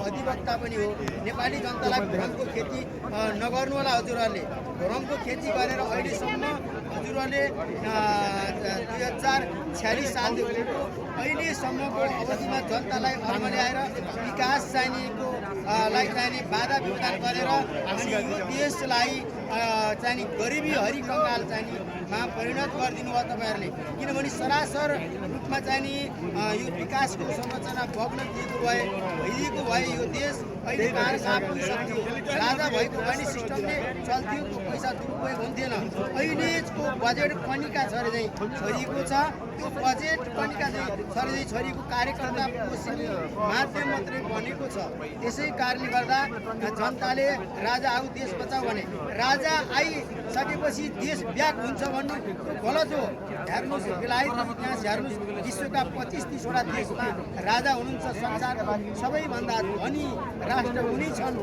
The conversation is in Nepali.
अधिवक्ता पनि हो। नेपाली जनतालाई भ्रमको खेती नगर्नु होला हजुरहरूले। भ्रमको खेती गरेर अहिलेसम्म हजुरहरूले 2046 सालदेखिको अहिलेसम्मको अवधिमा जनतालाई अरमा ल्याएर विकास चाहिनेको चाहिने बाधा विघ्न गरेर अनि यो देशलाई चाहिने गरिबी हरिकङ्गाल चाहिनेमा परिणत गरिदिनु भयो तपाईँहरूले। किनभने सरासर रूपमा चाहिने यो विकासको संरचना बग्न भइदिएको भए यो देश अहिले कहाँ पुगिसक्थ्यो। राजा भएको पनि सिस्टमले चल्थ्यो, त्यो पैसा दुरुपयोग हुन्थेन। अहिलेको बजेट कनिका छरे चाहिँ छोडिएको छ। त्यो बजेट कनिका चाहिँ छोरीको कार्यकर्ता पोषिने माध्यम मात्रै बनेको छ। त्यसै कारणले गर्दा जनताले राजा आऊ देश बचाऊ भने राजा आइसकेपछि देश ब्याक हुन्छ भन्नु गलत हो। हेर्नुहोस् बेलायतको इतिहास हेर्नुहोस्, विश्वका 25-30वटा देशमा राजा हुनुहुन्छ। संसारको सबैभन्दा धनी राष्ट्र उनी छन्।